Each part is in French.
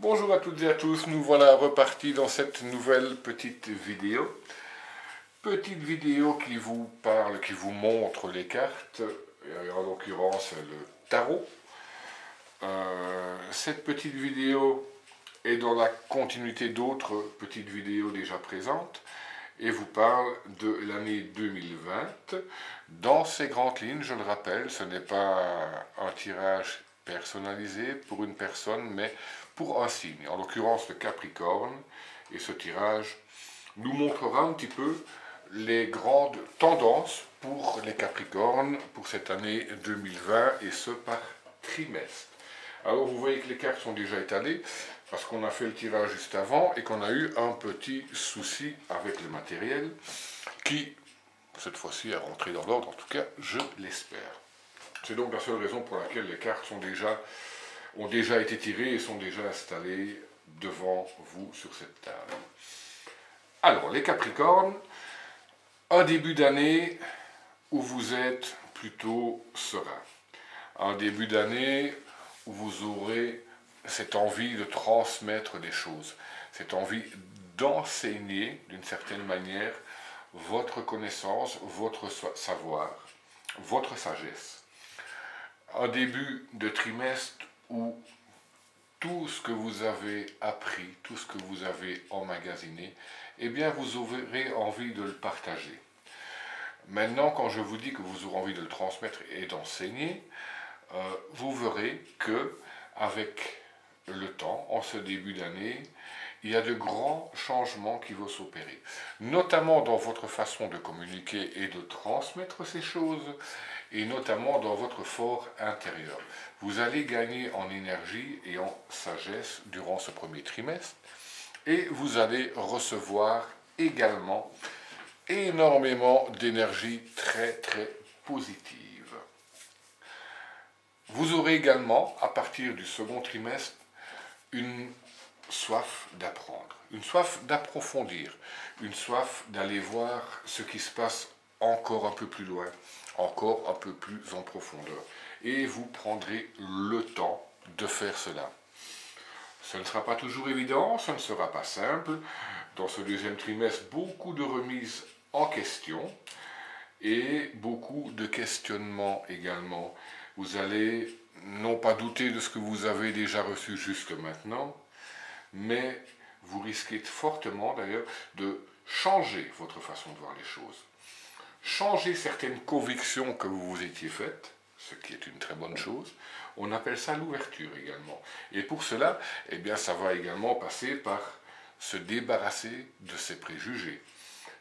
Bonjour à toutes et à tous, nous voilà repartis dans cette nouvelle petite vidéo. Petite vidéo qui vous parle, qui vous montre les cartes, en l'occurrence le tarot. Cette petite vidéo est dans la continuité d'autres petites vidéos déjà présentes et vous parle de l'année 2020. Dans ces grandes lignes, je le rappelle, ce n'est pas un tirage personnalisé pour une personne, mais pour un signe, en l'occurrence le Capricorne. Et ce tirage nous montrera un petit peu les grandes tendances pour les Capricornes pour cette année 2020, et ce par trimestre. Alors vous voyez que les cartes sont déjà étalées, parce qu'on a fait le tirage juste avant et qu'on a eu un petit souci avec le matériel, qui cette fois-ci est rentré dans l'ordre, en tout cas je l'espère. C'est donc la seule raison pour laquelle les cartes ont déjà été tirées et sont déjà installées devant vous sur cette table. Alors, les Capricornes, un début d'année où vous êtes plutôt serein. Un début d'année où vous aurez cette envie de transmettre des choses, cette envie d'enseigner d'une certaine manière votre connaissance, votre savoir, votre sagesse. Un début de trimestre où tout ce que vous avez appris, tout ce que vous avez emmagasiné, eh bien vous aurez envie de le partager. Maintenant, quand je vous dis que vous aurez envie de le transmettre et d'enseigner, vous verrez que avec le temps, en ce début d'année, il y a de grands changements qui vont s'opérer, notamment dans votre façon de communiquer et de transmettre ces choses, et notamment dans votre fort intérieur. Vous allez gagner en énergie et en sagesse durant ce premier trimestre, et vous allez recevoir également énormément d'énergie très très positive. Vous aurez également, à partir du second trimestre, une soif d'apprendre, une soif d'approfondir, une soif d'aller voir ce qui se passe encore un peu plus loin, encore un peu plus en profondeur. Et vous prendrez le temps de faire cela. Ce ne sera pas toujours évident, ce ne sera pas simple. Dans ce deuxième trimestre, beaucoup de remises en question et beaucoup de questionnements également. Vous allez non pas douter de ce que vous avez déjà reçu jusque maintenant, mais vous risquez fortement d'ailleurs de changer votre façon de voir les choses. Changer certaines convictions que vous vous étiez faites, ce qui est une très bonne chose. On appelle ça l'ouverture également. Et pour cela, eh bien, ça va également passer par se débarrasser de ses préjugés.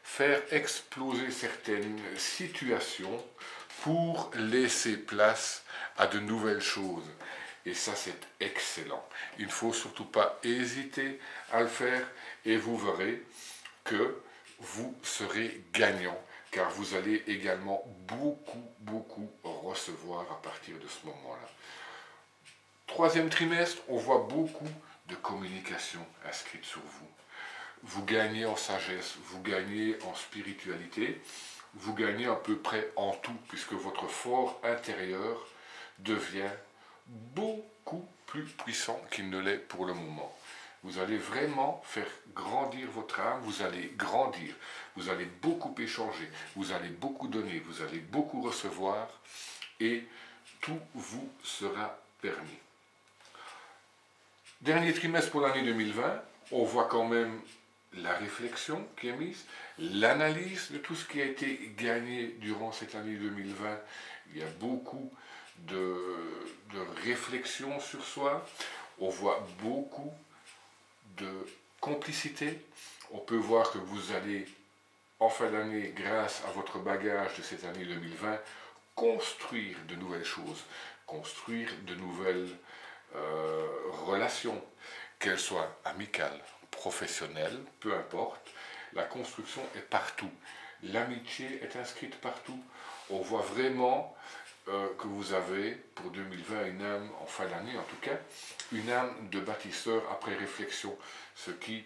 Faire exploser certaines situations pour laisser place à de nouvelles choses. Et ça, c'est excellent. Il ne faut surtout pas hésiter à le faire et vous verrez que vous serez gagnant, car vous allez également beaucoup recevoir à partir de ce moment-là. Troisième trimestre, on voit beaucoup de communication inscrite sur vous. Vous gagnez en sagesse, vous gagnez en spiritualité, vous gagnez à peu près en tout, puisque votre fort intérieur devient beaucoup plus puissant qu'il ne l'est pour le moment. Vous allez vraiment faire grandir votre âme, vous allez grandir, vous allez beaucoup échanger, vous allez beaucoup donner, vous allez beaucoup recevoir, et tout vous sera permis. Dernier trimestre pour l'année 2020, on voit quand même la réflexion qui est mise, l'analyse de tout ce qui a été gagné durant cette année 2020. Il y a beaucoup de réflexion sur soi, on voit beaucoup de complicité. On peut voir que vous allez, en fin d'année, grâce à votre bagage de cette année 2020, construire de nouvelles choses, construire de nouvelles relations, qu'elles soient amicales, professionnelles, peu importe. La construction est partout. L'amitié est inscrite partout. On voit vraiment que vous avez, pour 2020, une âme, en fin d'année en tout cas, une âme de bâtisseur après réflexion, ce qui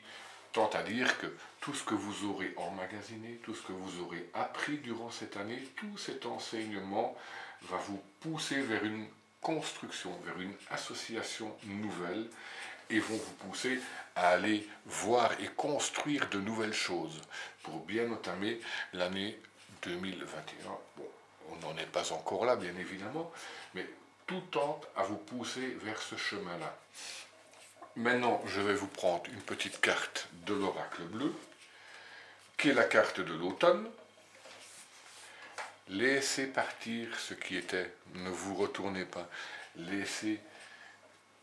tend à dire que tout ce que vous aurez emmagasiné, tout ce que vous aurez appris durant cette année, tout cet enseignement va vous pousser vers une construction, vers une association nouvelle, et vont vous pousser à aller voir et construire de nouvelles choses pour bien entamer l'année 2021. Bon, on n'en est pas encore là, bien évidemment, mais tout tente à vous pousser vers ce chemin-là. Maintenant, je vais vous prendre une petite carte de l'oracle bleu, qui est la carte de l'automne. Laissez partir ce qui était, ne vous retournez pas, laissez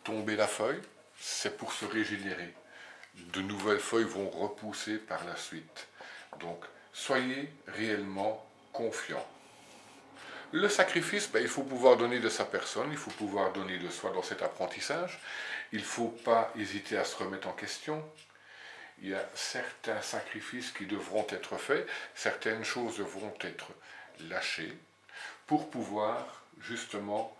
tomber la feuille, c'est pour se régénérer. De nouvelles feuilles vont repousser par la suite. Donc, soyez réellement confiants. Le sacrifice, il faut pouvoir donner de sa personne, il faut pouvoir donner de soi dans cet apprentissage. Il ne faut pas hésiter à se remettre en question. Il y a certains sacrifices qui devront être faits, certaines choses devront être lâchées pour pouvoir justement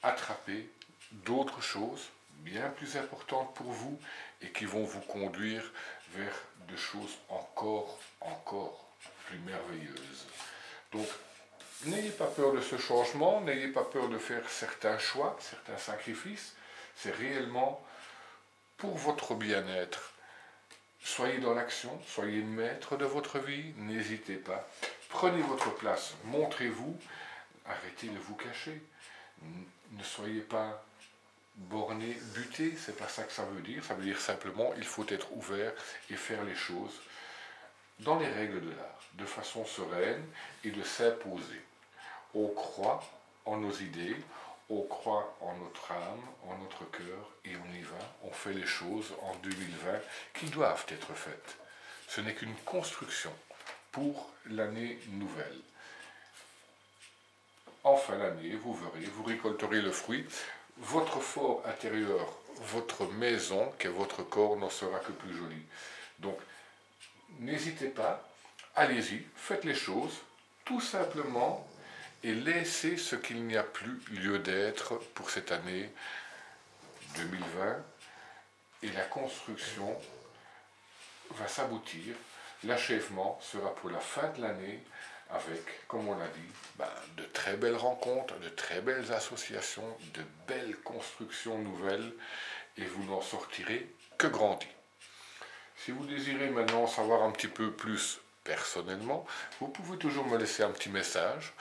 attraper d'autres choses bien plus importantes pour vous et qui vont vous conduire vers des choses encore plus merveilleuses. Donc, n'ayez pas peur de ce changement, n'ayez pas peur de faire certains choix, certains sacrifices. C'est réellement pour votre bien-être. Soyez dans l'action, soyez maître de votre vie, n'hésitez pas. Prenez votre place, montrez-vous, arrêtez de vous cacher. Ne soyez pas borné, buté, c'est pas ça que ça veut dire. Ça veut dire simplement il faut être ouvert et faire les choses dans les règles de l'art, de façon sereine et de s'imposer. On croit en nos idées, on croit en notre âme, en notre cœur, et on y va, on fait les choses en 2020 qui doivent être faites. Ce n'est qu'une construction pour l'année nouvelle. En fin d'année, vous verrez, vous récolterez le fruit. Votre fort intérieur, votre maison, qui est votre corps, n'en sera que plus joli. Donc, n'hésitez pas, allez-y, faites les choses, tout simplement, et laissez ce qu'il n'y a plus lieu d'être pour cette année 2020. Et la construction va s'aboutir. L'achèvement sera pour la fin de l'année avec, comme on l'a dit, de très belles rencontres, de très belles associations, de belles constructions nouvelles, et vous n'en sortirez que grandi. Si vous désirez maintenant savoir un petit peu plus personnellement, vous pouvez toujours me laisser un petit message.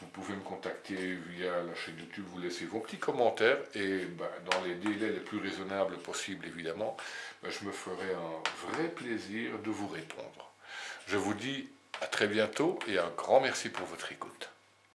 Vous pouvez me contacter via la chaîne YouTube, vous laissez vos petits commentaires et dans les délais les plus raisonnables possibles évidemment, je me ferai un vrai plaisir de vous répondre. Je vous dis à très bientôt et un grand merci pour votre écoute.